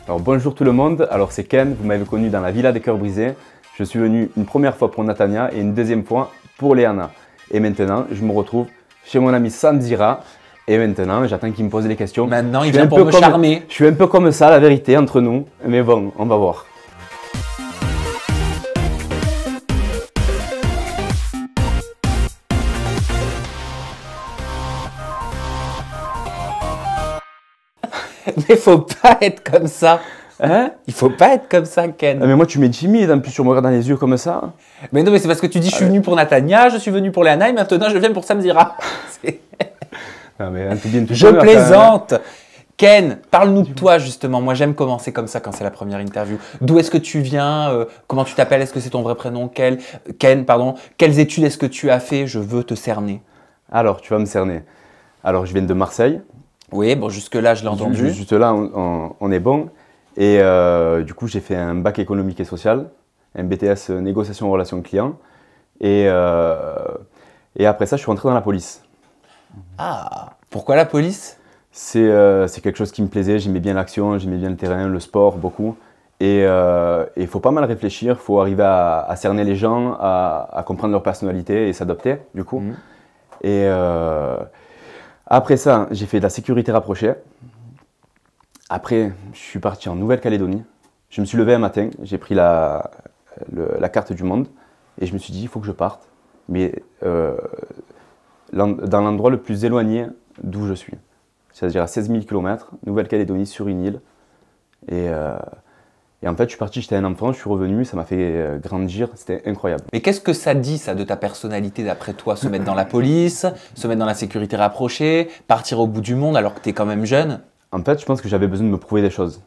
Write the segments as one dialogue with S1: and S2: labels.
S1: Alors bonjour tout le monde, alors c'est Ken, vous m'avez connu dans la Villa des Cœurs Brisés. Je suis venu une première fois pour Natania et une deuxième fois pour Léana. Et maintenant, je me retrouve chez mon ami Samzira. Et maintenant, j'attends qu'il me pose les questions.
S2: Maintenant, il vient pour me charmer.
S1: Je suis un peu comme ça, la vérité, entre nous. Mais bon, on va voir.
S2: Mais faut pas être comme ça.
S1: Hein?
S2: Il faut pas être comme ça, Ken.
S1: Mais moi, tu m'es timide, en plus, tu me regardes dans les yeux comme ça.
S2: Mais non, mais c'est parce que tu dis je suis venu pour Natania, je suis venu pour Léana et maintenant je viens pour Samzira.
S1: Non, mais tout bien, tout
S2: Je
S1: bien,
S2: plaisante. Ken, parle-nous de toi justement. Moi, j'aime commencer comme ça quand c'est la première interview. D'où est-ce que tu viens? Comment tu t'appelles? Est-ce que c'est ton vrai prénom? Ken, pardon. Quelles études est-ce que tu as fait? Je veux te cerner.
S1: Alors, tu vas me cerner. Alors, je viens de Marseille.
S2: Oui, bon, jusque-là, je l'ai entendu.
S1: Juste là, on est bon. Et du coup, j'ai fait un bac économique et social, un BTS négociation relations clients. Et après ça, je suis rentré dans la police.
S2: Ah, pourquoi la police?
S1: C'est quelque chose qui me plaisait, j'aimais bien l'action, j'aimais bien le terrain, le sport, beaucoup. Et il faut pas mal réfléchir, il faut arriver à cerner les gens, à comprendre leur personnalité et s'adapter, du coup. Et après ça, j'ai fait de la sécurité rapprochée. Après, je suis parti en Nouvelle-Calédonie. Je me suis levé un matin, j'ai pris la carte du monde et je me suis dit, il faut que je parte. Mais dans l'endroit le plus éloigné d'où je suis. C'est-à-dire à 16 000 km, Nouvelle-Calédonie, sur une île. Et en fait, je suis parti, j'étais un enfant, je suis revenu, ça m'a fait grandir, c'était incroyable.
S2: Mais qu'est-ce que ça dit, ça, de ta personnalité, d'après toi? Se mettre dans la police, se mettre dans la sécurité rapprochée, partir au bout du monde alors que tu es quand même jeune?
S1: En fait, je pense que j'avais besoin de me prouver des choses.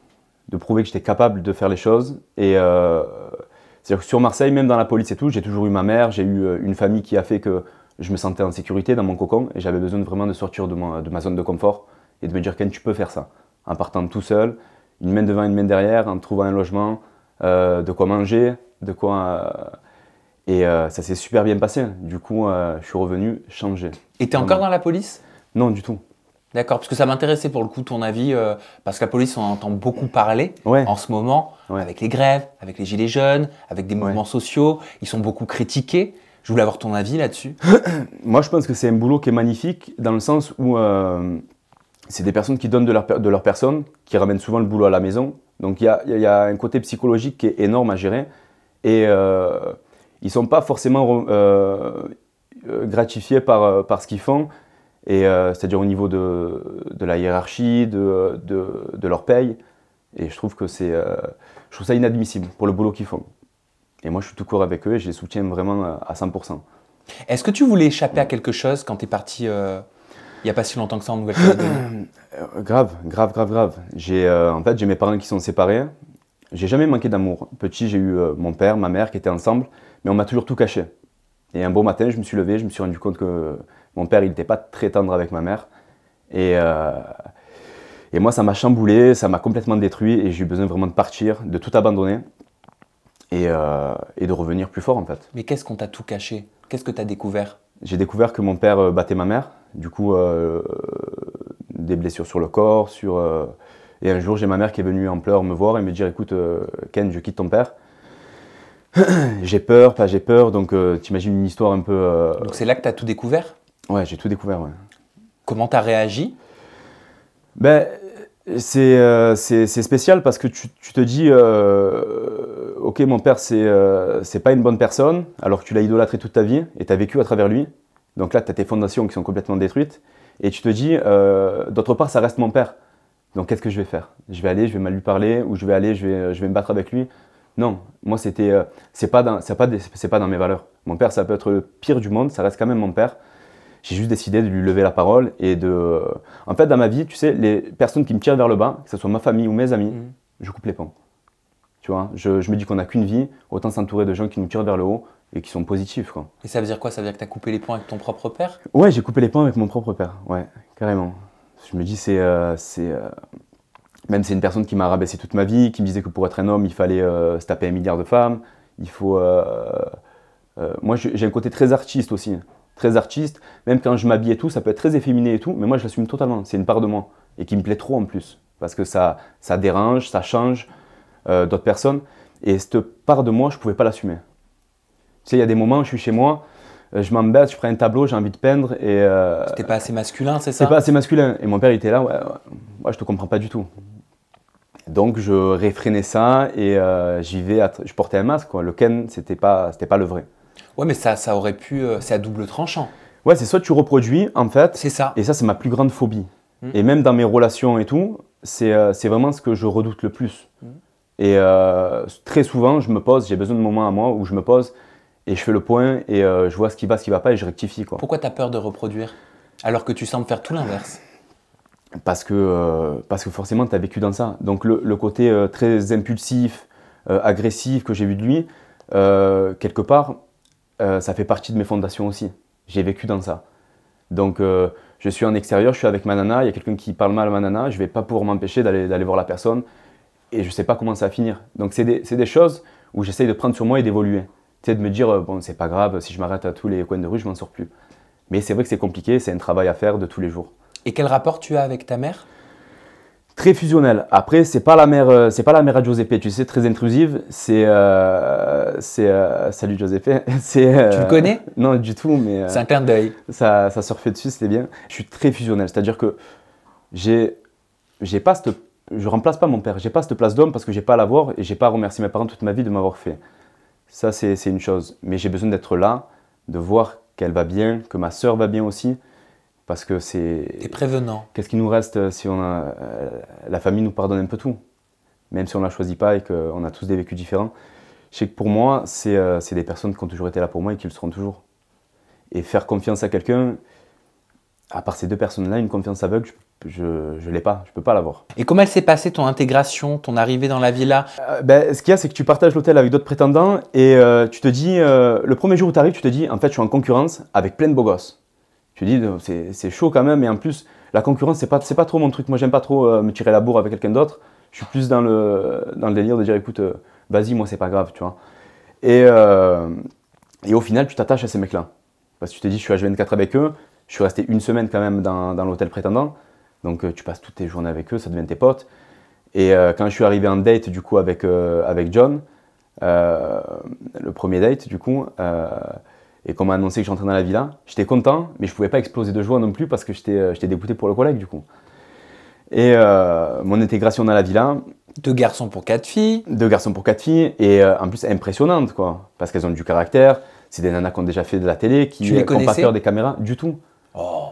S1: De prouver que j'étais capable de faire les choses. Et c'est-à-dire que sur Marseille, même dans la police et tout, j'ai toujours eu ma mère, j'ai eu une famille qui a fait que je me sentais en sécurité dans mon cocon. Et j'avais besoin vraiment de sortir de ma zone de confort et de me dire, Ken, tu peux faire ça. En partant tout seul, une main devant, une main derrière, en trouvant un logement, de quoi manger, de quoi... Et ça s'est super bien passé. Du coup, je suis revenu changer.
S2: Et tu es encore dans la police?
S1: Non, du tout.
S2: D'accord, parce que ça m'intéressait pour le coup ton avis, parce que la police, on en entend beaucoup parler en ce moment, avec les grèves, avec les gilets jaunes, avec des mouvements sociaux. Ils sont beaucoup critiqués. Je voulais avoir ton avis là-dessus.
S1: Moi, je pense que c'est un boulot qui est magnifique dans le sens où c'est des personnes qui donnent de leur personne, qui ramènent souvent le boulot à la maison. Donc, il y a un côté psychologique qui est énorme à gérer. Et ils ne sont pas forcément gratifiés par ce qu'ils font. Et c'est-à-dire au niveau de la hiérarchie, de leur paye. Et je trouve que je trouve ça inadmissible pour le boulot qu'ils font. Et moi, je suis tout court avec eux et je les soutiens vraiment à 100%.
S2: Est-ce que tu voulais échapper à quelque chose quand tu es parti il n'y a pas si longtemps que ça en Nouvelle-Calédonie?
S1: Grave. En fait, j'ai mes parents qui sont séparés. J'ai jamais manqué d'amour. Petit, j'ai eu mon père, ma mère qui étaient ensemble, mais on m'a toujours tout caché. Et un beau matin, je me suis levé, je me suis rendu compte que mon père, il n'était pas très tendre avec ma mère. Et moi, ça m'a chamboulé, ça m'a complètement détruit et j'ai eu besoin vraiment de partir, de tout abandonner et de revenir plus fort en fait.
S2: Mais qu'est-ce qu'on t'a tout caché? Qu'est-ce que tu as découvert?
S1: J'ai découvert que mon père battait ma mère, du coup des blessures sur le corps, et un jour j'ai ma mère qui est venue en pleurs me voir et me dire écoute Ken, je quitte ton père. J'ai peur, pas j'ai peur, donc t'imagines une histoire un peu...
S2: Donc c'est là que tu as tout découvert?
S1: Ouais, j'ai tout découvert, ouais.
S2: Comment tu as réagi?
S1: Ben, c'est spécial parce que tu te dis, ok, mon père, c'est pas une bonne personne, alors que tu l'as idolâtré toute ta vie et tu as vécu à travers lui. Donc là, tu as tes fondations qui sont complètement détruites. Et tu te dis, d'autre part, ça reste mon père. Donc qu'est-ce que je vais faire? Je vais aller, je vais mal lui parler, ou je vais aller, je vais me battre avec lui. Non, moi, c'est pas dans mes valeurs. Mon père, ça peut être le pire du monde, ça reste quand même mon père. J'ai juste décidé de lui lever la parole et En fait, dans ma vie, tu sais, les personnes qui me tirent vers le bas, que ce soit ma famille ou mes amis, je coupe les ponts. Tu vois, je me dis qu'on n'a qu'une vie, autant s'entourer de gens qui nous tirent vers le haut et qui sont positifs, quoi.
S2: Et ça veut dire quoi? Ça veut dire que tu as coupé les ponts avec ton propre père?
S1: Ouais, j'ai coupé les ponts avec mon propre père, ouais, carrément. Je me dis, même c'est une personne qui m'a rabaissé toute ma vie, qui me disait que pour être un homme, il fallait se taper 1 milliard de femmes. Il faut... moi, j'ai un côté très artiste aussi. Très artiste. Même quand je m'habille et tout, ça peut être très efféminé et tout, mais moi, je l'assume totalement. C'est une part de moi et qui me plaît trop en plus. parce que ça dérange, ça change d'autres personnes. Et cette part de moi, je ne pouvais pas l'assumer. Tu sais, il y a des moments où je suis chez moi, je m'embête, je prends un tableau, j'ai envie de peindre et…
S2: C'était pas assez masculin, c'est ça?
S1: C'est pas assez masculin. Et mon père, il était là, ouais, je te comprends pas du tout. Donc je réfrénais ça et je portais un masque, quoi. Le Ken, c'était pas le vrai.
S2: Ouais, mais ça aurait pu… c'est à double tranchant.
S1: Ouais, c'est soit tu reproduis, en fait.
S2: C'est ça.
S1: Et ça, c'est ma plus grande phobie. Et même dans mes relations et tout, c'est vraiment ce que je redoute le plus. Et très souvent, j'ai besoin de moments à moi où je me pose et je fais le point et je vois ce qui va pas et je rectifie, quoi.
S2: Pourquoi tu as peur de reproduire alors que tu sembles faire tout l'inverse?
S1: Parce que forcément, tu as vécu dans ça. Donc le côté très impulsif, agressif que j'ai vu de lui, quelque part, ça fait partie de mes fondations aussi. J'ai vécu dans ça. Donc je suis en extérieur, je suis avec ma nana, il y a quelqu'un qui parle mal à ma nana, je ne vais pas pouvoir m'empêcher d'aller voir la personne et je ne sais pas comment ça va finir. Donc c'est des choses où j'essaye de prendre sur moi et d'évoluer. Tu sais, de me dire, bon, c'est pas grave, si je m'arrête à tous les coins de rue, je m'en sors plus. Mais c'est vrai que c'est compliqué, c'est un travail à faire de tous les jours.
S2: Et quel rapport tu as avec ta mère?
S1: Très fusionnel. Après, c'est pas la mère à Giuseppe, tu sais, très intrusive. Salut Giuseppe.
S2: Tu le connais?
S1: Non, du tout, mais
S2: c'est un clin d'œil.
S1: Ça surfait dessus, c'était bien. Je suis très fusionnel, c'est-à-dire que je remplace pas mon père. J'ai pas cette place d'homme parce que j'ai pas à l'avoir et j'ai pas à remercier mes parents toute ma vie de m'avoir fait. Ça, c'est une chose. Mais j'ai besoin d'être là, de voir qu'elle va bien, que ma sœur va bien aussi. Parce que c'est…
S2: T'es prévenant.
S1: Qu'est-ce qui nous reste si la famille nous pardonne un peu tout, même si on ne la choisit pas et qu'on a tous des vécus différents. Je sais que pour moi, c'est des personnes qui ont toujours été là pour moi et qui le seront toujours. Et faire confiance à quelqu'un, à part ces deux personnes-là, une confiance aveugle, je ne l'ai pas, je ne peux pas l'avoir.
S2: Et comment elle s'est passée ton intégration, ton arrivée dans la villa?
S1: Ce qu'il y a, c'est que tu partages l'hôtel avec d'autres prétendants et tu te dis, le premier jour où tu arrives, tu te dis, en fait, je suis en concurrence avec plein de beaux gosses. Tu dis, c'est chaud quand même, et en plus, la concurrence, c'est pas trop mon truc. Moi, j'aime pas trop me tirer la bourre avec quelqu'un d'autre. Je suis plus dans le délire de dire, écoute, vas-y, moi, c'est pas grave, tu vois. Et au final, tu t'attaches à ces mecs-là. Parce que tu te dis, je suis H24 avec eux, je suis resté une semaine quand même dans l'hôtel prétendant. Donc, tu passes toutes tes journées avec eux, ça devient tes potes. Et quand je suis arrivé en date, du coup, avec John, le premier date, du coup, et qu'on m'a annoncé que j'entrais dans la villa, j'étais content, mais je ne pouvais pas exploser de joie non plus parce que j'étais dégoûté pour le collègue du coup. Et mon intégration dans la villa…
S2: 2 garçons pour 4 filles.
S1: 2 garçons pour 4 filles, et en plus impressionnantes quoi, parce qu'elles ont du caractère, c'est des nanas qui ont déjà fait de la télé, qui n'ont pas peur des caméras, du tout.
S2: Oh.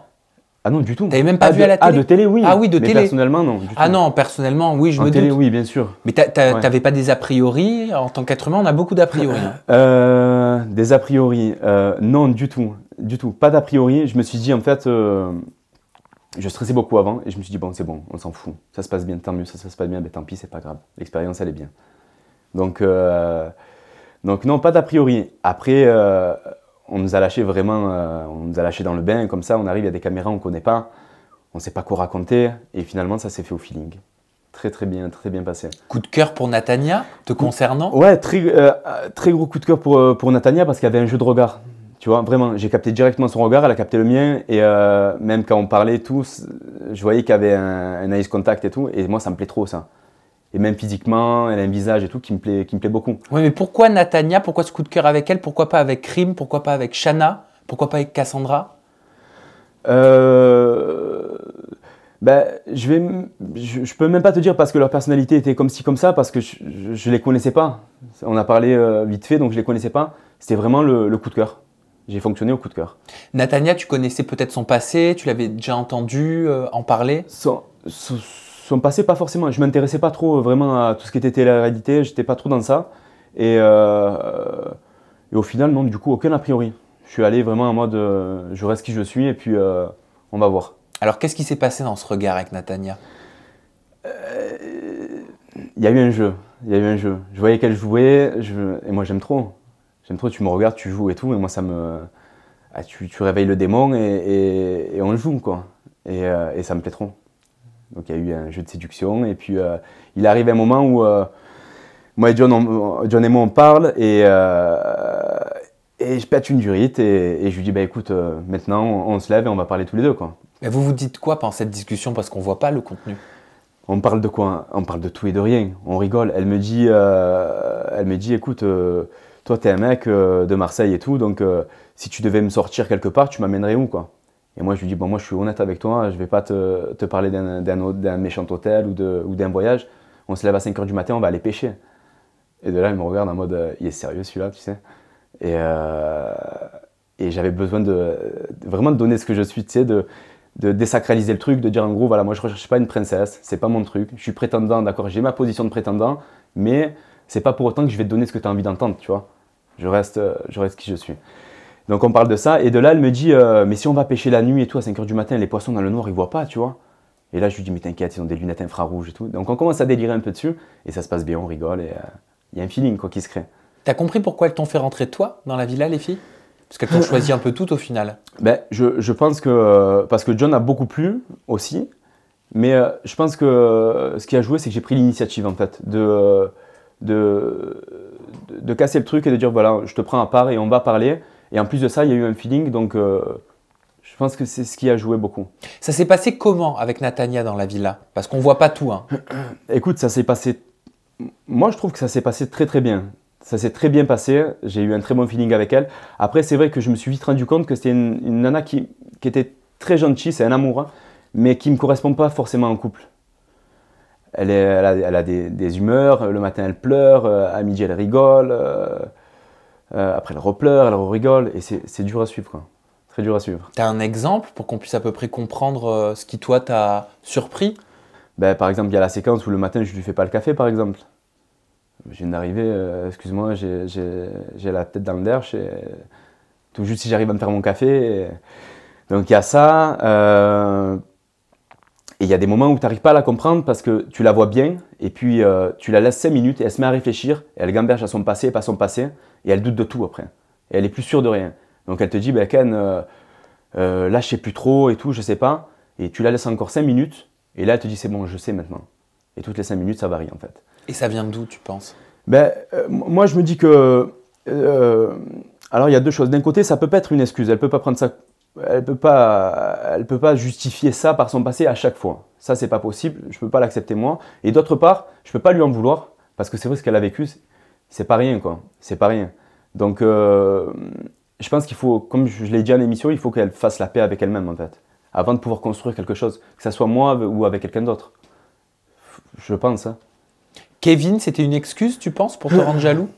S1: Ah non, du tout.
S2: T'avais même pas vu à la télé?
S1: Ah, de télé, oui.
S2: Ah oui, de télé.
S1: Mais personnellement, non. Du tout.
S2: Ah non, personnellement, oui, je me doute.
S1: En télé, oui, bien sûr.
S2: Mais t'avais pas des a priori? En tant qu'être humain, on a beaucoup d'a priori.
S1: Des a priori, non, du tout. Du tout. Pas d'a priori. Je me suis dit, en fait, je stressais beaucoup avant et je me suis dit, bon, c'est bon, on s'en fout. Ça se passe bien, tant mieux. Ça se passe pas bien, ben tant pis, c'est pas grave. L'expérience, elle est bien. Donc non, pas d'a priori. Après… on nous a lâché vraiment, on nous a lâché dans le bain, comme ça, on arrive, il y a des caméras, on ne connaît pas, on ne sait pas quoi raconter, et finalement, ça s'est fait au feeling. Très bien passé.
S2: Coup de cœur pour Natania, te concernant?
S1: Ouais, très gros coup de cœur pour Natania, parce qu'il y avait un jeu de regard. Tu vois, vraiment, j'ai capté directement son regard, elle a capté le mien, et même quand on parlait tous, je voyais qu'il y avait un eye contact et tout, et moi, ça me plaît trop, ça. Et même physiquement, elle a un visage et tout qui me plaît beaucoup.
S2: Oui, mais pourquoi Natania? Pourquoi ce coup de cœur avec elle? Pourquoi pas avec Rim? Pourquoi pas avec Shana? Pourquoi pas avec Cassandra?
S1: Je peux même pas te dire parce que leur personnalité était comme ci, comme ça, parce que je les connaissais pas. On a parlé vite fait, donc je les connaissais pas. C'était vraiment le coup de cœur. J'ai fonctionné au coup de cœur.
S2: Natania, tu connaissais peut-être son passé? Tu l'avais déjà entendu en parler?
S1: Son passé, pas forcément. Je m'intéressais pas trop vraiment à tout ce qui était télé-réalité. J'étais pas trop dans ça. Et au final, non, du coup, aucun a priori. Je suis allé vraiment en mode je reste qui je suis et puis on va voir.
S2: Alors, qu'est-ce qui s'est passé dans ce regard avec Natania?
S1: Il y a eu un jeu. Je voyais qu'elle jouait et moi, j'aime trop. J'aime trop, tu me regardes, tu joues et tout. Et moi, ça me… tu réveilles le démon et on le joue, quoi. Et ça me plaît trop. Donc il y a eu un jeu de séduction et puis il arrive un moment où moi et John et moi on parle et je pète une durite et je lui dis bah écoute maintenant on se lève et on va parler tous les deux quoi.
S2: Et vous vous dites quoi pendant cette discussion parce qu'on voit pas le contenu?
S1: On parle de quoi? On parle de tout et de rien. On rigole. Elle me dit, écoute, toi, t'es un mec de Marseille et tout, donc si tu devais me sortir quelque part, tu m'amènerais où, quoi? Et moi, je lui dis, bon, moi, je suis honnête avec toi, je vais pas te parler d'un méchant hôtel ou d'un voyage. On se lève à 5 h du matin, on va aller pêcher. Et de là, il me regarde en mode, il est sérieux celui-là, tu sais. Et j'avais besoin vraiment de donner ce que je suis, tu sais, de désacraliser le truc, de dire en gros, voilà, moi je ne recherche pas une princesse, c'est pas mon truc, je suis prétendant, d'accord, j'ai ma position de prétendant, mais c'est pas pour autant que je vais te donner ce que tu as envie d'entendre, tu vois. Je reste qui je suis. Donc on parle de ça, et de là elle me dit, mais si on va pêcher la nuit et tout, à 5 h du matin, les poissons dans le noir, ils voient pas, tu vois. Et là je lui dis, mais t'inquiète, ils ont des lunettes infrarouges et tout. Donc on commence à délirer un peu dessus, et ça se passe bien, on rigole, et il y a un feeling quoi, qui se crée.
S2: T'as compris pourquoi elles t'ont fait rentrer toi dans la villa, les filles? Parce qu'elles t'ont choisi un peu toutes au final.
S1: Ben, je pense que, parce que John a beaucoup plu aussi, mais je pense que ce qui a joué, c'est que j'ai pris l'initiative en fait, de casser le truc et de dire voilà, je te prends à part et on va parler. Et en plus de ça, il y a eu un feeling, donc je pense que c'est ce qui a joué beaucoup.
S2: Ça s'est passé comment avec Natania dans la villa? Parce qu'on voit pas tout. Hein.
S1: Écoute, ça s'est passé, moi je trouve que ça s'est passé très très bien. Ça s'est très bien passé, j'ai eu un très bon feeling avec elle. Après, c'est vrai que je me suis vite rendu compte que c'était une nana qui était très gentille, c'est un amour, hein, mais qui ne me correspond pas forcément en couple. Elle a des humeurs, le matin elle pleure, à midi elle rigole, après elle repleure, elle rigole, et c'est dur à suivre, quoi. Très dur à suivre.
S2: Tu as un exemple pour qu'on puisse à peu près comprendre ce qui toi t'a surpris?
S1: Ben, par exemple, il y a la séquence où le matin je lui fais pas le café, par exemple. Je viens d'arriver, excuse-moi, j'ai la tête dans le derche, tout juste si j'arrive à me faire mon café. Donc il y a ça, et il y a des moments où tu n'arrives pas à la comprendre parce que tu la vois bien, et puis tu la laisses 5 minutes, et elle se met à réfléchir, et elle gamberge à son passé et pas son passé, et elle doute de tout après. Et elle est plus sûre de rien. Donc elle te dit, ben Ken, là je sais plus trop et tout, je sais pas, et tu la laisses encore 5 minutes, et là elle te dit, c'est bon, je sais maintenant. Et toutes les 5 minutes, ça varie en fait.
S2: Et ça vient d'où, tu penses?
S1: Ben, moi, je me dis que... alors, il y a deux choses. D'un côté, ça peut pas être une excuse. Elle peut pas prendre ça... Elle peut pas justifier ça par son passé à chaque fois. Ça, c'est pas possible. Je peux pas l'accepter, moi. Et d'autre part, je peux pas lui en vouloir. Parce que c'est vrai, ce qu'elle a vécu, c'est pas rien, quoi. C'est pas rien. Donc, je pense qu'il faut, comme je l'ai dit en émission, il faut qu'elle fasse la paix avec elle-même, en fait. Avant de pouvoir construire quelque chose. Que ça soit moi ou avec quelqu'un d'autre. Je pense, hein.
S2: Kevin, c'était une excuse, tu penses, pour te rendre jaloux?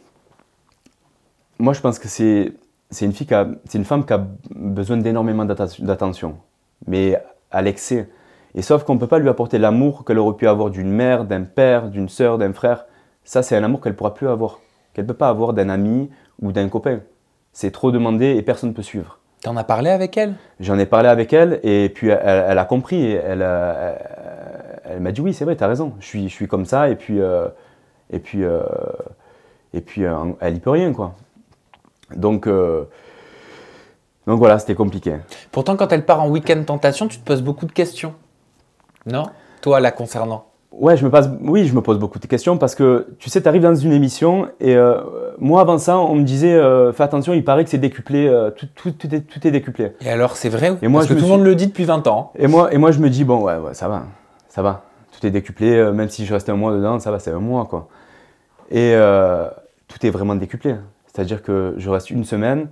S1: Moi, je pense que c'est une femme qui a besoin d'énormément d'attention, mais à l'excès. Et sauf qu'on ne peut pas lui apporter l'amour qu'elle aurait pu avoir d'une mère, d'un père, d'une sœur, d'un frère. Ça, c'est un amour qu'elle ne pourra plus avoir, qu'elle ne peut pas avoir d'un ami ou d'un copain. C'est trop demandé et personne ne peut suivre.
S2: Tu en as parlé avec elle?
S1: J'en ai parlé avec elle et puis elle a compris. Elle m'a dit oui, c'est vrai, tu as raison. Je suis comme ça et puis elle y peut rien, quoi. Donc voilà, c'était compliqué.
S2: Pourtant, quand elle part en week-end tentation, tu te poses beaucoup de questions. Non? Toi, la concernant?
S1: Ouais, je me pose beaucoup de questions parce que, tu sais, tu arrives dans une émission et moi, avant ça, on me disait fais attention, il paraît que c'est décuplé, tout est décuplé.
S2: Et alors, c'est vrai?
S1: Et moi,
S2: parce que tout le monde le dit depuis 20 ans.
S1: Et moi, je me dis, bon, ouais, ça va. Tout est décuplé, même si je restais un mois dedans, ça va, c'est un mois, quoi. Et tout est vraiment décuplé. C'est-à-dire que je reste une semaine,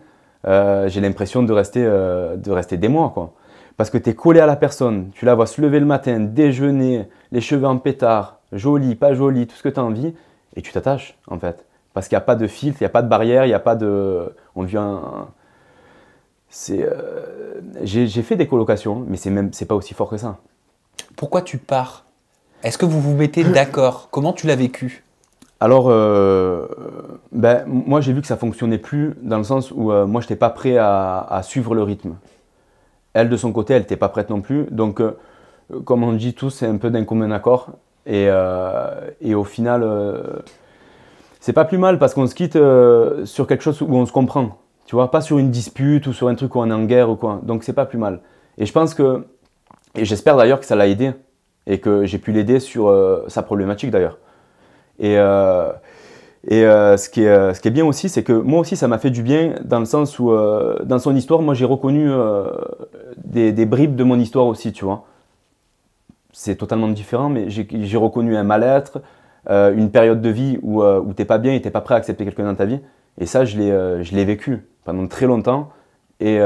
S1: j'ai l'impression de rester des mois, quoi. Parce que tu es collé à la personne, tu la vois se lever le matin, déjeuner, les cheveux en pétard, jolie, pas jolie, tout ce que tu as envie, et tu t'attaches, en fait. Parce qu'il n'y a pas de filtre, il n'y a pas de barrière, il n'y a pas de... On vient... J'ai fait des colocations, mais c'est pas aussi fort que ça.
S2: Pourquoi tu pars? Est-ce que vous vous mettez d'accord? Comment tu l'as vécu?
S1: Alors, moi j'ai vu que ça fonctionnait plus dans le sens où moi je n'étais pas prêt à suivre le rythme. Elle de son côté, elle n'était pas prête non plus. Donc, comme on dit tous, c'est un peu d'un commun accord. Et au final, c'est pas plus mal parce qu'on se quitte sur quelque chose où on se comprend. Tu vois, pas sur une dispute ou sur un truc où on est en guerre ou quoi. Donc c'est pas plus mal. Et je pense que, et j'espère d'ailleurs que ça l'a aidé et que j'ai pu l'aider sur sa problématique d'ailleurs. Et ce qui est bien aussi, c'est que moi aussi, ça m'a fait du bien dans le sens où, dans son histoire, moi j'ai reconnu des bribes de mon histoire aussi, tu vois. c'est totalement différent, mais j'ai reconnu un mal-être, une période de vie où tu n'es pas bien et tu n'es pas prêt à accepter quelqu'un dans ta vie. Et ça, je l'ai vécu pendant très longtemps. Et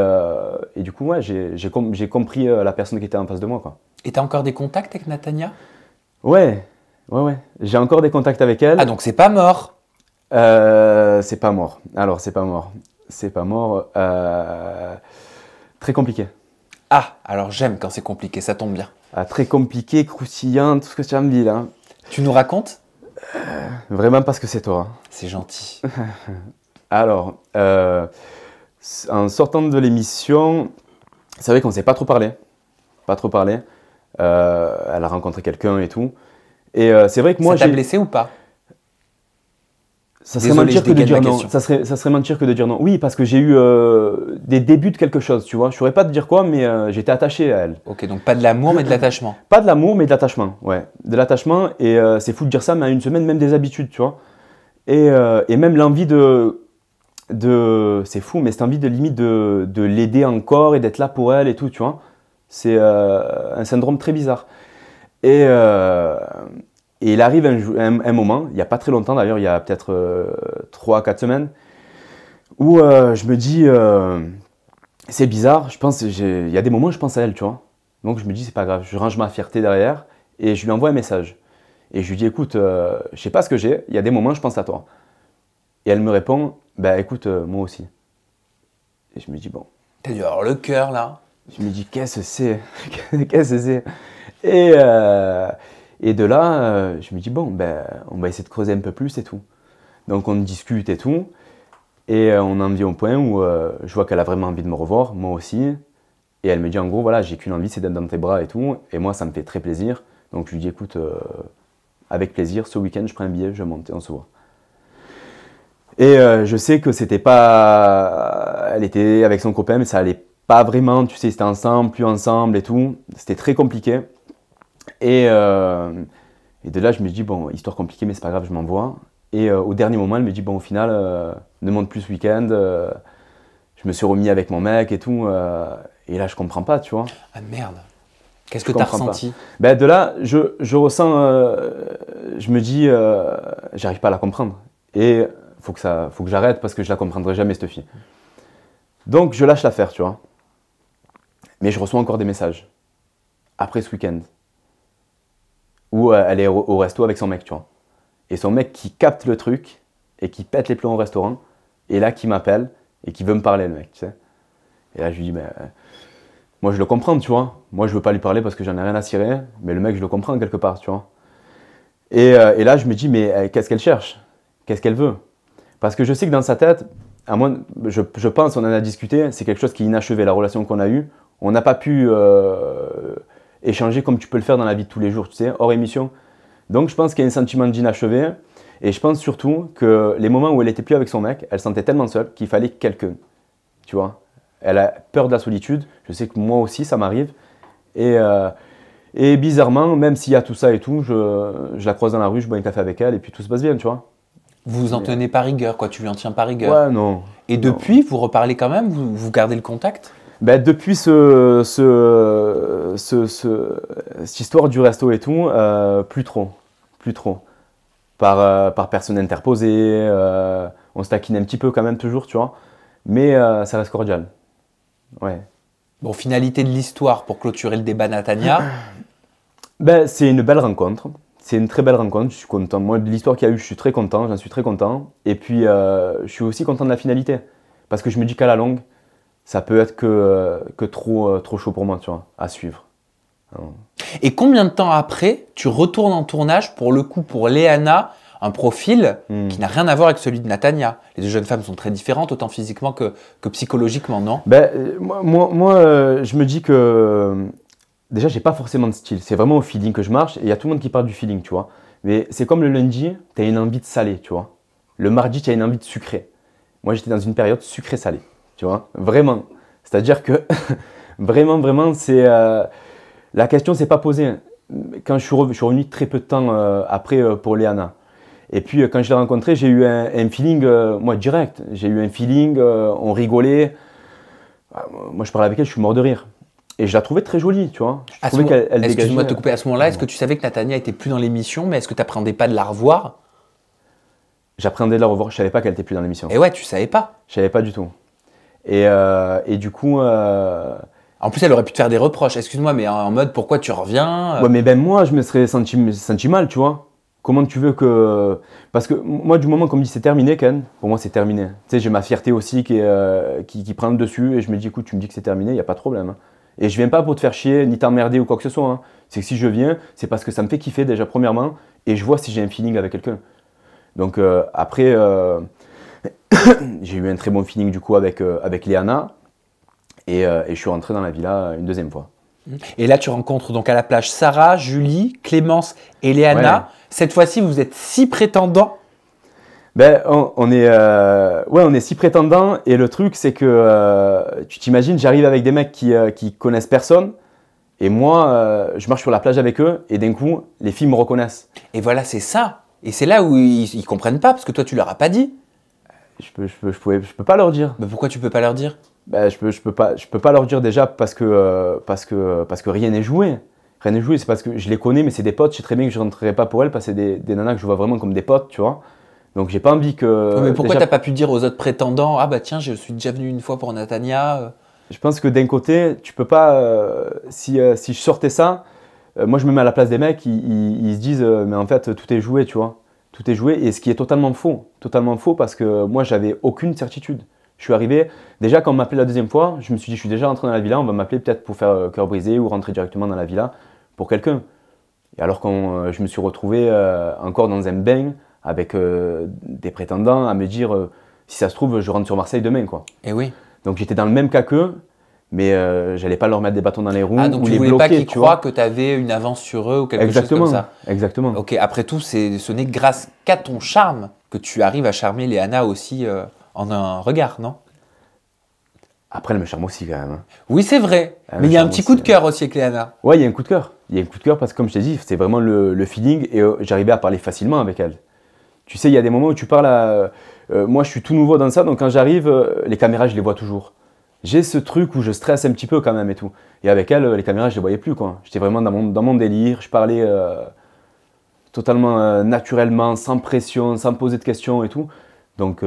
S1: du coup, ouais, j'ai compris la personne qui était en face de moi, quoi.
S2: Et tu as encore des contacts avec Natania?
S1: Ouais. J'ai encore des contacts avec elle.
S2: Ah, donc c'est pas mort?
S1: C'est pas mort. Alors, c'est pas mort. C'est pas mort. Très compliqué.
S2: Ah, alors j'aime quand c'est compliqué, ça tombe bien.
S1: Très compliqué, croustillant, tout ce que tu as me dit là.
S2: Tu nous racontes?
S1: Vraiment parce que c'est toi.
S2: C'est gentil.
S1: Alors, en sortant de l'émission, c'est vrai qu'on ne s'est pas trop parlé. Pas trop parlé. Elle a rencontré quelqu'un et tout. Et c'est vrai que moi,
S2: ça t'a blessé ou pas?
S1: Ça serait mentir que de dire non. Ça serait mentir que de dire non. Oui, parce que j'ai eu des débuts de quelque chose, tu vois. Je ne saurais pas te dire quoi, mais j'étais attaché à elle.
S2: Ok, donc pas de l'amour, mais de l'attachement.
S1: Pas de l'amour, mais de l'attachement, ouais. De l'attachement, et c'est fou de dire ça, mais à une semaine, même des habitudes, tu vois. Et même l'envie c'est fou, mais cette envie de limite de l'aider encore et d'être là pour elle et tout, tu vois. C'est un syndrome très bizarre. Et il arrive un moment, il n'y a pas très longtemps d'ailleurs, il y a peut-être 3-4 semaines, où je me dis, c'est bizarre, il y a des moments où je pense à elle, tu vois. Donc je me dis, c'est pas grave, je range ma fierté derrière et je lui envoie un message. Et je lui dis, écoute, je sais pas ce que j'ai, il y a des moments où je pense à toi. Et elle me répond, bah écoute, moi aussi. Et je me dis, bon.
S2: T'as dû avoir le cœur là.
S1: Je me dis, qu'est-ce que c'est? Qu'est-ce que c'est? Et de là, je me dis, bon, ben, on va essayer de creuser un peu plus et tout. Donc on discute et tout. Et on en vient au point où je vois qu'elle a vraiment envie de me revoir, moi aussi. Et elle me dit, en gros, voilà, j'ai qu'une envie, c'est d'être dans tes bras et tout. Et moi, ça me fait très plaisir. Donc je lui dis, écoute, avec plaisir, ce week-end, je prends un billet, je monte et on se voit. Et je sais que c'était pas... Elle était avec son copain, mais ça allait pas vraiment, tu sais, c'était ensemble, plus ensemble et tout. C'était très compliqué. Et de là, je me dis, bon, histoire compliquée, mais c'est pas grave, je m'envoie. Et au dernier moment, elle me dit, bon, au final, ne monte plus ce week-end. Je me suis remis avec mon mec et tout. Et là, je comprends pas, tu vois.
S2: Ah merde. Qu'est-ce que tu as ressenti?
S1: Ben, de là, je ressens, je me dis, j'arrive pas à la comprendre. Et faut que j'arrête parce que je la comprendrai jamais, cette fille. Donc, je lâche l'affaire, tu vois. Mais je reçois encore des messages. Après ce week-end. Où elle est au resto avec son mec, tu vois. Et son mec qui capte le truc et qui pète les plombs au restaurant. Et là, qui m'appelle et qui veut me parler, le mec, tu sais. Et là, je lui dis, ben, moi, je le comprends, tu vois. Moi, je veux pas lui parler parce que j'en ai rien à cirer. Mais le mec, je le comprends quelque part, tu vois. Et là, je me dis, mais qu'est-ce qu'elle cherche? Qu'est-ce qu'elle veut? Parce que je sais que dans sa tête, à moins, je pense, on en a discuté, c'est quelque chose qui est inachevé, la relation qu'on a eue. On n'a pas pu échanger comme tu peux le faire dans la vie de tous les jours, tu sais, hors émission. Donc je pense qu'il y a un sentiment d'inachevé. Et je pense surtout que les moments où elle n'était plus avec son mec, elle se sentait tellement seule qu'il fallait quelqu'un, tu vois. Elle a peur de la solitude. Je sais que moi aussi, ça m'arrive. Et bizarrement, même s'il y a tout ça et tout, je la croise dans la rue, je bois un café avec elle et puis tout se passe bien, tu vois.
S2: Vous vous en tenez par rigueur, quoi. Tu lui en tiens par rigueur.
S1: Ouais, non.
S2: Et depuis, vous reparlez quand même? Vous gardez le contact?
S1: Ben, depuis cette histoire du resto et tout, plus trop. Par personne interposée, on se taquine un petit peu quand même toujours, tu vois. Mais ça reste cordial. Ouais.
S2: Bon, finalité de l'histoire pour clôturer le débat Natania.
S1: Ben, c'est une belle rencontre. C'est une très belle rencontre, je suis content. Moi, de l'histoire qu'il y a eu, je suis très content, j'en suis très content. Et puis, je suis aussi content de la finalité. Parce que je me dis qu'à la longue, ça peut être que trop chaud pour moi, tu vois, à suivre.
S2: Et combien de temps après, tu retournes en tournage pour le coup pour Léana, un profil qui n'a rien à voir avec celui de Natania? Les deux jeunes femmes sont très différentes, autant physiquement que psychologiquement, non?
S1: Ben, moi, je me dis que déjà, j'ai pas forcément de style. C'est vraiment au feeling que je marche. Et il y a tout le monde qui parle du feeling, tu vois. Mais c'est comme le lundi, tu as une envie de salé, tu vois. Le mardi, tu as une envie de sucré. Moi, j'étais dans une période sucré-salé, tu vois. Vraiment. C'est-à-dire que, vraiment, c'est... la question s'est pas posée. Quand je suis revenu très peu de temps après pour Léana. Et puis, quand je l'ai rencontrée, j'ai eu un feeling, moi, direct. J'ai eu un feeling, on rigolait. Moi, je parlais avec elle, je suis mort de rire. Et je la trouvais très jolie, tu vois. Je
S2: À ce
S1: trouvais
S2: moment-
S1: qu'elle dégageait.
S2: Excuse-moi de te couper. À ce moment-là, est-ce que tu savais que Natania était plus dans l'émission, mais est-ce que tu n'appréhendais pas de la revoir?
S1: J'appréhendais de la revoir, je savais pas qu'elle était plus dans l'émission.
S2: Et ouais, tu savais pas.
S1: Je savais pas du tout. Et du coup,
S2: En plus, elle aurait pu te faire des reproches. Excuse-moi, mais en mode pourquoi tu reviens?
S1: ouais, mais ben moi, je me serais senti mal, tu vois. Comment tu veux que. Parce que moi, du moment qu'on me dit c'est terminé, Ken, pour moi, c'est terminé. Tu sais, j'ai ma fierté aussi qui prend le dessus et je me dis, écoute, tu me dis que c'est terminé, il n'y a pas de problème, hein. Et je viens pas pour te faire chier, ni t'emmerder ou quoi que ce soit, hein. C'est que si je viens, c'est parce que ça me fait kiffer déjà, premièrement, et je vois si j'ai un feeling avec quelqu'un. Donc après, j'ai eu un très bon feeling du coup avec Léana et je suis rentré dans la villa une deuxième fois.
S2: Et là, tu rencontres donc à la plage Sarah, Julie, Clémence et Léana.
S1: Ouais.
S2: Cette fois-ci, vous êtes 6 prétendants.
S1: Ben, on est 6 prétendants et le truc c'est que tu t'imagines, j'arrive avec des mecs qui connaissent personne et moi je marche sur la plage avec eux et d'un coup les filles me reconnaissent.
S2: Et voilà, c'est ça. Et c'est là où ils comprennent pas, parce que toi, tu leur as pas dit.
S1: Je peux pas leur dire.
S2: Mais pourquoi tu peux pas leur dire?
S1: Ben, je peux pas leur dire déjà parce que rien n'est joué. Rien n'est joué, c'est parce que je les connais, mais c'est des potes. Je sais très bien que je rentrerai pas pour elles parce que c'est des nanas que je vois vraiment comme des potes, tu vois. Donc j'ai pas envie que.
S2: Ouais, mais pourquoi
S1: déjà,
S2: t'as pas pu dire aux autres prétendants, ah bah tiens, je suis déjà venu une fois pour Natania.
S1: je pense que d'un côté, tu peux pas. Si je sortais ça, moi je me mets à la place des mecs, ils se disent, mais en fait tout est joué, tu vois. Tout est joué, et ce qui est totalement faux parce que moi j'avais aucune certitude. Je suis arrivé, déjà quand on m'a appelé la deuxième fois, je me suis dit, je suis déjà rentré dans la villa, on va m'appeler peut-être pour faire cœur brisé ou rentrer directement dans la villa pour quelqu'un. Et alors quand je me suis retrouvé encore dans un bain avec des prétendants à me dire, si ça se trouve, je rentre sur Marseille demain, quoi.
S2: Et oui.
S1: Donc j'étais dans le même cas qu'eux, mais j'allais pas leur mettre des bâtons dans les roues
S2: Ah, donc
S1: ou
S2: tu
S1: les
S2: voulais
S1: bloquer,
S2: pas qu'ils
S1: tu
S2: croient
S1: vois.
S2: que tu avais une avance sur eux ou quelque chose
S1: Exactement,
S2: comme ça.
S1: exactement.
S2: Ok, après tout, ce n'est grâce qu'à ton charme que tu arrives à charmer Léana aussi en un regard, non?
S1: Après, elle me charme aussi quand même, hein.
S2: Oui, c'est vrai.
S1: Ah,
S2: Mais
S1: mais
S2: il y a un
S1: charme
S2: petit
S1: aussi,
S2: coup de cœur aussi avec Léana.
S1: Ouais, il y a un coup de cœur. Il y a un coup de cœur parce que comme je t'ai dit, c'est vraiment le feeling et j'arrivais à parler facilement avec elle. Tu sais, il y a des moments où tu parles à... moi, je suis tout nouveau dans ça, donc quand j'arrive, les caméras, je les vois toujours. J'ai ce truc où je stresse un petit peu quand même et tout. Et avec elle, les caméras, je les voyais plus, quoi. J'étais vraiment dans mon délire, je parlais totalement naturellement, sans pression, sans poser de questions et tout. Donc,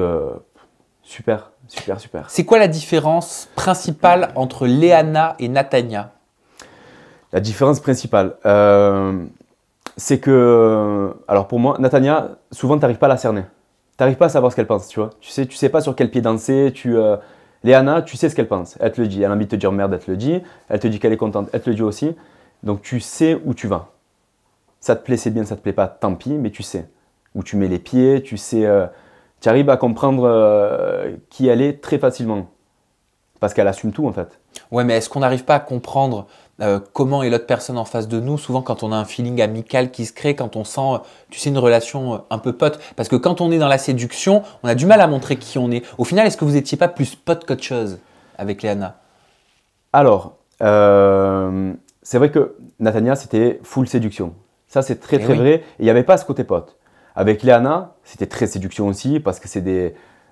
S1: super, super, super.
S2: C'est quoi la différence principale entre Léana et Natania?
S1: La différence principale, c'est que, alors pour moi, Natania, souvent, tu n'arrives pas à la cerner. Tu n'arrives pas à savoir ce qu'elle pense, tu vois. Tu sais pas sur quel pied danser. Léana, tu sais ce qu'elle pense. Elle te le dit. Elle a envie de te dire merde, elle te le dit. Elle te dit qu'elle est contente, elle te le dit aussi. Donc tu sais où tu vas. Ça te plaît, c'est bien, ça te plaît pas, tant pis, mais tu sais où tu mets les pieds, tu sais, tu arrives à comprendre qui elle est très facilement. Parce qu'elle assume tout en fait.
S2: Ouais, mais est-ce qu'on n'arrive pas à comprendre comment est l'autre personne en face de nous? Souvent, quand on a un feeling amical qui se crée, quand on sent, tu sais, une relation un peu pote. Parce que quand on est dans la séduction, on a du mal à montrer qui on est. Au final, est-ce que vous n'étiez pas plus pote qu'autre chose avec Léana?
S1: Alors, c'est vrai que Natania, c'était full séduction. Ça, c'est très, très
S2: oui.
S1: vrai. Et il n'y avait pas ce côté pote. Avec Léana, c'était très séduction aussi parce que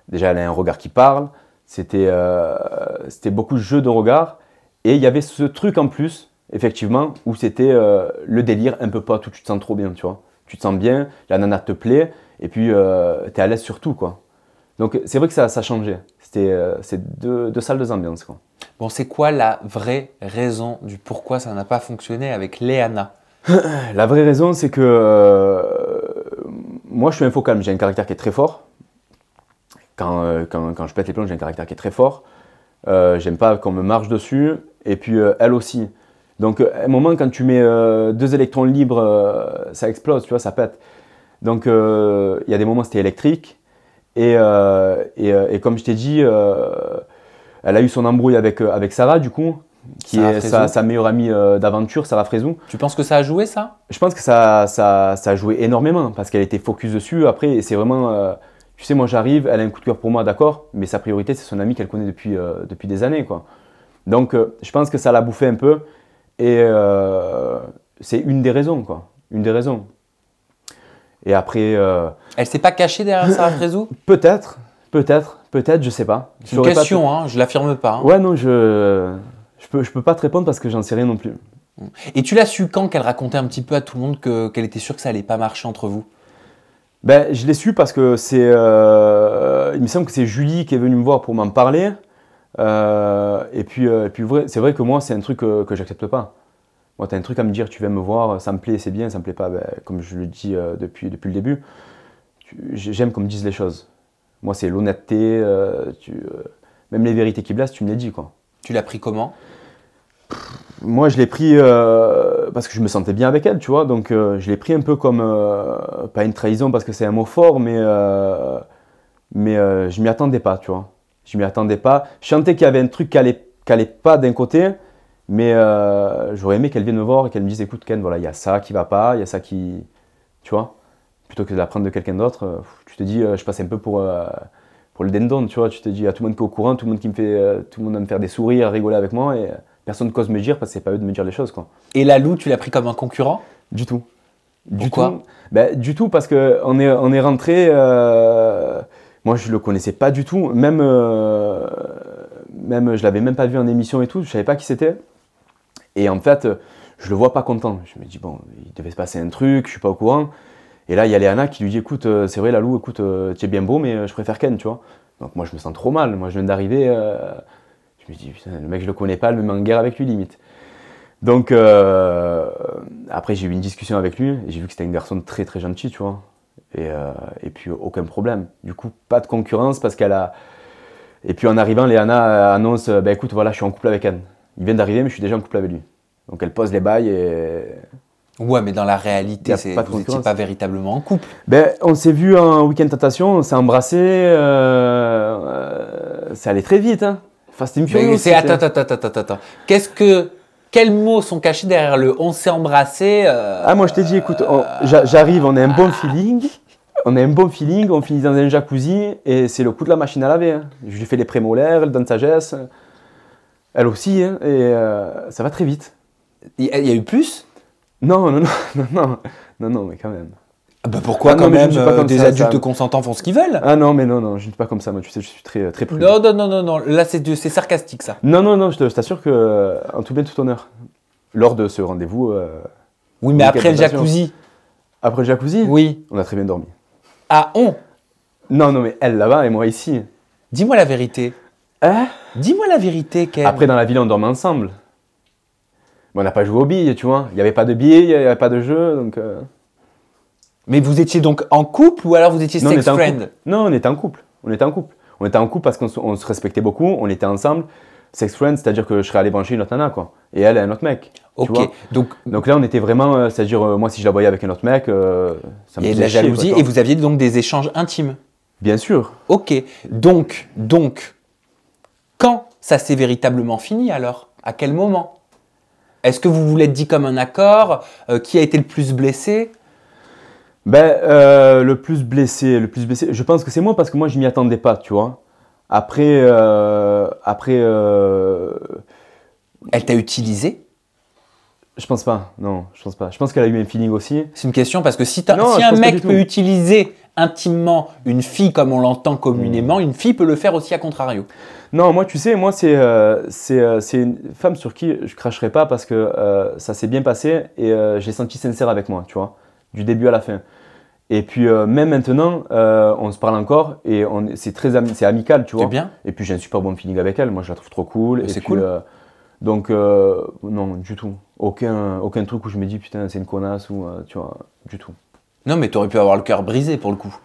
S1: déjà, elle a un regard qui parle. C'était beaucoup de jeux de regard. Et il y avait ce truc en plus, effectivement, où c'était le délire un peu pote, où tu te sens trop bien, tu vois. Tu te sens bien, la nana te plaît, et puis tu es à l'aise sur tout, quoi. Donc c'est vrai que ça changeait. C'est deux salles de ambiance, quoi.
S2: Bon, c'est quoi la vraie raison du pourquoi ça n'a pas fonctionné avec Léana?
S1: La vraie raison, c'est que moi, je suis un faux calme. J'ai un caractère qui est très fort. Quand je pète les plombs, j'ai un caractère qui est très fort. J'aime pas qu'on me marche dessus. Et puis, elle aussi. Donc, à un moment, quand tu mets 2 électrons libres, ça explose, tu vois, ça pète. Donc, il y a des moments, c'était électrique. Et comme je t'ai dit, elle a eu son embrouille avec Sarah, du coup, qui
S2: Sarah
S1: est
S2: Frézou.
S1: sa meilleure amie d'aventure, Sarah Frézou.
S2: Tu penses que ça a joué, ça?
S1: Je pense que ça a joué énormément parce qu'elle était focus dessus. Après, et c'est vraiment. Tu sais, moi j'arrive, elle a un coup de cœur pour moi, d'accord, mais sa priorité c'est son amie qu'elle connaît depuis des années, quoi. Donc, je pense que ça l'a bouffé un peu et c'est une des raisons, quoi. Une des raisons. Et après.
S2: Elle s'est pas cachée derrière Sarah Frézou?
S1: Peut-être, je sais pas.
S2: C'est une question, hein, je l'affirme pas. Hein.
S1: Ouais, non, Je peux pas te répondre parce que j'en sais rien non plus.
S2: Et tu l'as su quand qu'elle racontait un petit peu à tout le monde qu'elle était sûre que ça allait pas marcher entre vous?
S1: Ben, je l'ai su parce que il me semble que c'est Julie qui est venue me voir pour m'en parler. Et puis c'est vrai que moi, c'est un truc que j'accepte pas. Moi, tu as un truc à me dire, tu viens me voir, ça me plaît, c'est bien, ça me plaît pas. Ben, comme je le dis depuis le début, j'aime qu'on me dise les choses. Moi, c'est l'honnêteté, même les vérités qui blessent, tu me les dis, quoi.
S2: Tu l'as pris comment?
S1: Moi, je l'ai pris parce que je me sentais bien avec elle, tu vois. Donc, je l'ai pris un peu comme, pas une trahison parce que c'est un mot fort, mais je m'y attendais pas, tu vois. Je m'y attendais pas. Je sentais qu'il y avait un truc qui allait pas d'un côté, mais j'aurais aimé qu'elle vienne me voir et qu'elle me dise, écoute Ken, voilà, il y a ça qui va pas, il y a ça qui, tu vois. Plutôt que de l'apprendre de quelqu'un d'autre, tu te dis, je passe un peu pour le dindon, tu vois. Tu te dis, à tout le monde qui est au courant, tout le monde va me faire des sourires, rigoler avec moi, et personne n'ose me dire parce que c'est pas eux de me dire les choses, quoi.
S2: Et Lalou, tu l'as pris comme un concurrent?
S1: Du tout.
S2: Pourquoi?
S1: Ben, du tout parce que on est rentré. Moi, je le connaissais pas du tout. Même je l'avais même pas vu en émission et tout. Je savais pas qui c'était. Et en fait, je le vois pas content. Je me dis bon, il devait se passer un truc. Je suis pas au courant. Et là, il y a Léana qui lui dit écoute, c'est vrai, Lalou, écoute, tu es bien beau, mais je préfère Ken, tu vois. Donc moi, je me sens trop mal. Moi, je viens d'arriver. Je me dis putain, le mec, je le connais pas, elle me met en guerre avec lui limite. Donc après j'ai eu une discussion avec lui et j'ai vu que c'était un garçon très très gentil, tu vois. Et puis aucun problème. Du coup pas de concurrence parce qu'elle a. Et puis en arrivant, Léana annonce bah écoute voilà je suis en couple avec Anne. Il vient d'arriver mais je suis déjà en couple avec lui. Donc elle pose les bails et.
S2: Ouais mais dans la réalité vous n'étiez pas véritablement en couple.
S1: Ben on s'est vu en week-end tentation, on s'est embrassé, ça allait très vite hein. Fast and Furious.
S2: Attends. Quels mots sont cachés derrière le on s'est embrassé
S1: Ah, moi je t'ai dit, écoute, j'arrive, on a un bon feeling. On a un bon feeling, on finit dans un jacuzzi et c'est le coup de la machine à laver. Hein. Je lui fais les prémolaires, elle donne sagesse. Elle aussi, hein, et ça va très vite.
S2: Il y a eu plus?
S1: Non, mais quand même.
S2: Bah pourquoi quand même des adultes consentants font ce qu'ils veulent?
S1: Ah non, mais non, je ne suis pas comme ça, moi tu sais, je suis très prudent.
S2: Non, là c'est sarcastique ça.
S1: Non, je t'assure que, en tout bien, tout honneur, lors de ce rendez-vous...
S2: oui, mais après le jacuzzi.
S1: Après le jacuzzi?
S2: Oui.
S1: On a très bien dormi.
S2: Ah, on?
S1: Non, mais elle là-bas et moi ici.
S2: Dis-moi la vérité.
S1: Hein?
S2: Dis-moi la vérité, Ken.
S1: Après, dans la ville, on dormait ensemble. Mais on n'a pas joué aux billes, tu vois. Il n'y avait pas de billes, il n'y avait pas de jeu, donc...
S2: Mais vous étiez donc en couple ou alors vous étiez sex friend?
S1: Non, on était en couple. On était en couple parce qu'on se respectait beaucoup, on était ensemble. Sex friend, c'est-à-dire que je serais allé brancher une autre nana, quoi. Et elle, un autre mec.
S2: Ok.
S1: Tu vois. Donc là, on était vraiment... c'est-à-dire, moi, si je la voyais avec un autre mec, ça me
S2: faisait
S1: de la
S2: jalousie, et vous aviez donc des échanges intimes?
S1: Bien sûr.
S2: Ok. Donc, quand ça s'est véritablement fini alors? À quel moment? Est-ce que vous vous l'êtes dit comme un accord? Qui a été le plus blessé?
S1: Ben, le plus blessé, je pense que c'est moi parce que moi je m'y attendais pas, tu vois. Après,
S2: elle t'a utilisé?
S1: Je pense pas, non, je pense pas. Je pense qu'elle a eu un feeling aussi.
S2: C'est une question parce que si un mec peut utiliser intimement une fille comme on l'entend communément, une fille peut le faire aussi à contrario.
S1: Non, moi tu sais, moi c'est une femme sur qui je cracherai pas parce que ça s'est bien passé et je l'ai senti sincère avec moi, tu vois, du début à la fin. Et puis même maintenant, on se parle encore et c'est amical, tu vois.
S2: C'est bien.
S1: Et puis j'ai un super bon feeling avec elle. Moi, je la trouve trop cool.
S2: C'est cool.
S1: Donc non, du tout. Aucun truc où je me dis putain c'est une connasse ou tu vois, du tout.
S2: Non, mais t'aurais pu avoir le cœur brisé pour le coup.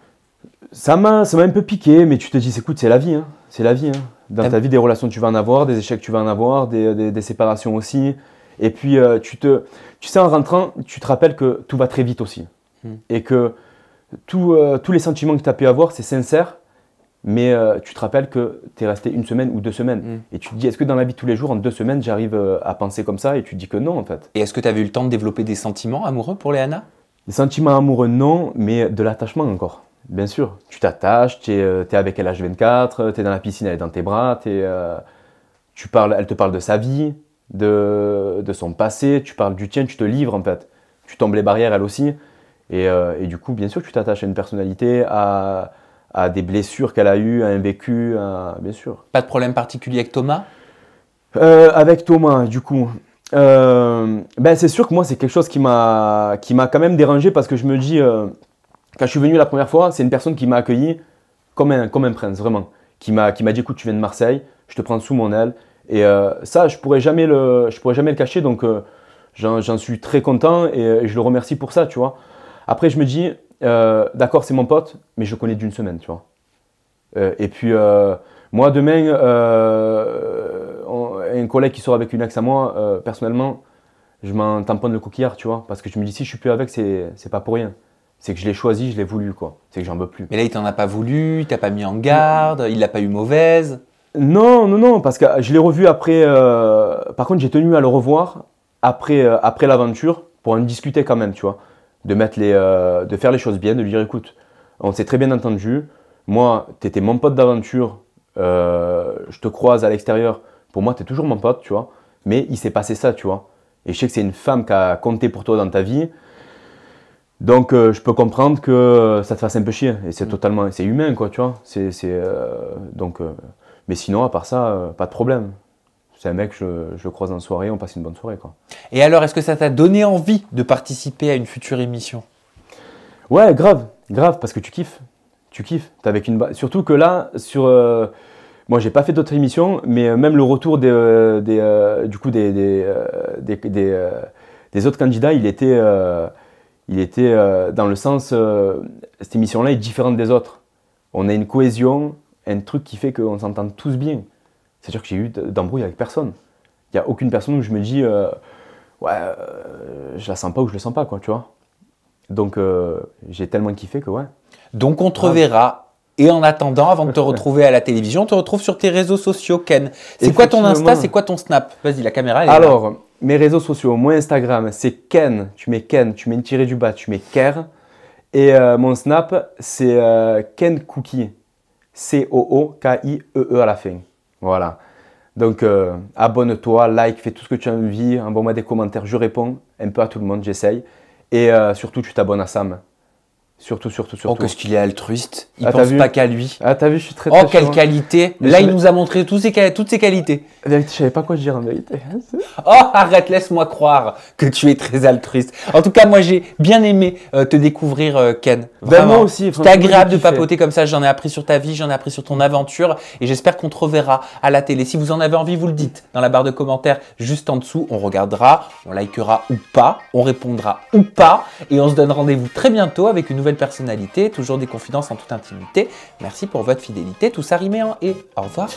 S1: Ça m'a un peu piqué, mais tu te dis écoute, c'est la vie, hein. C'est la vie. Hein. Dans ta vie, des relations tu vas en avoir, des échecs tu vas en avoir, des séparations aussi. Et puis tu sais en rentrant, tu te rappelles que tout va très vite aussi. Et que tous les sentiments que tu as pu avoir, c'est sincère, mais tu te rappelles que tu es resté 1 semaine ou 2 semaines. Et tu te dis, est-ce que dans la vie de tous les jours, en 2 semaines, j'arrive à penser comme ça? Et tu te dis que non, en fait.
S2: Et est-ce que tu avais eu le temps de développer des sentiments amoureux pour Léana?
S1: Des sentiments amoureux, non, mais de l'attachement encore. Bien sûr. Tu t'attaches, tu es avec elle H24, tu es dans la piscine, elle est dans tes bras, elle te parle de sa vie, de son passé, tu parles du tien, tu te livres, en fait. Tu tombes les barrières, elle aussi. Et du coup, bien sûr, tu t'attaches à une personnalité, à des blessures qu'elle a eues, à un vécu, bien sûr.
S2: Pas de problème particulier avec Thomas?
S1: Avec Thomas, du coup. Ben c'est sûr que moi, c'est quelque chose qui m'a quand même dérangé parce que je me dis, quand je suis venu la première fois, c'est une personne qui m'a accueilli comme un prince, vraiment. Qui m'a dit, écoute, tu viens de Marseille, je te prends sous mon aile. Et ça, je pourrais jamais le cacher, donc j'en suis très content et je le remercie pour ça, tu vois. Après, je me dis, d'accord, c'est mon pote, mais je le connais d'une semaine, tu vois. Et puis, moi, demain, un collègue qui sort avec une ex à moi, personnellement, je m'en tamponne le coquillard, tu vois. Parce que je me dis, si je suis plus avec, c'est pas pour rien. C'est que je l'ai choisi, je l'ai voulu, quoi. C'est que j'en veux plus.
S2: Mais là, il t'en a pas voulu, il t'a pas mis en garde, il l'a pas eu mauvaise.
S1: Non, parce que je l'ai revu après. Par contre, j'ai tenu à le revoir après l'aventure pour en discuter quand même, tu vois. De faire les choses bien, de lui dire, écoute, on s'est très bien entendu. Moi, tu étais mon pote d'aventure. Je te croise à l'extérieur. Pour moi, tu es toujours mon pote, tu vois. Mais il s'est passé ça, tu vois. Et je sais que c'est une femme qui a compté pour toi dans ta vie. Donc, je peux comprendre que ça te fasse un peu chier. Et c'est totalement, c'est humain, quoi, tu vois. Mais sinon, à part ça, pas de problème. C'est un mec, je le croise en soirée, on passe une bonne soirée, quoi.
S2: Et alors, est-ce que ça t'a donné envie de participer à une future émission?
S1: Ouais, grave, parce que tu kiffes. Tu kiffes. Surtout que là, moi, j'ai pas fait d'autres émissions, mais même le retour des autres candidats, il était dans le sens, cette émission-là est différente des autres. On a une cohésion, un truc qui fait qu'on s'entend tous bien. C'est-à-dire que j'ai eu d'embrouille avec personne. Il n'y a aucune personne où je me dis, je la sens pas ou je le sens pas, quoi, tu vois. Donc, j'ai tellement kiffé que, ouais.
S2: Donc, on te reverra. Et en attendant, avant de te retrouver à la télévision, on te retrouve sur tes réseaux sociaux, Ken. C'est quoi ton Insta, c'est quoi ton Snap? Vas-y, la caméra, elle est là.
S1: Alors, mes réseaux sociaux, mon Instagram, c'est Ken, tu mets une tirée du bas, tu mets Ker. Et mon Snap, c'est Ken Cookie. Cookie à la fin. Voilà. Donc, abonne-toi, like, fais tout ce que tu as envie, envoie-moi des commentaires, je réponds un peu à tout le monde, j'essaye. Et surtout, tu t'abonnes à Sam. Surtout.
S2: Oh, qu'est-ce qu'il est altruiste. Il pense pas qu'à lui.
S1: Ah, t'as vu, je suis très
S2: Oh, quelle qualité. Là, il nous a montré toutes ses qualités.
S1: En vérité, je savais pas quoi dire en vérité.
S2: Oh, arrête, laisse-moi croire que tu es très altruiste. En tout cas, moi, j'ai bien aimé te découvrir, Ken. Vraiment.
S1: Moi aussi.
S2: C'était agréable de papoter comme ça. J'en ai appris sur ta vie, j'en ai appris sur ton aventure. Et j'espère qu'on te reverra à la télé. Si vous en avez envie, vous le dites dans la barre de commentaires juste en dessous. On regardera, on likera ou pas, on répondra ou pas. Et on se donne rendez-vous très bientôt avec une nouvelle personnalité. Toujours des confidences en toute intimité. Merci pour votre fidélité. Tout ça rimé en et. Au revoir.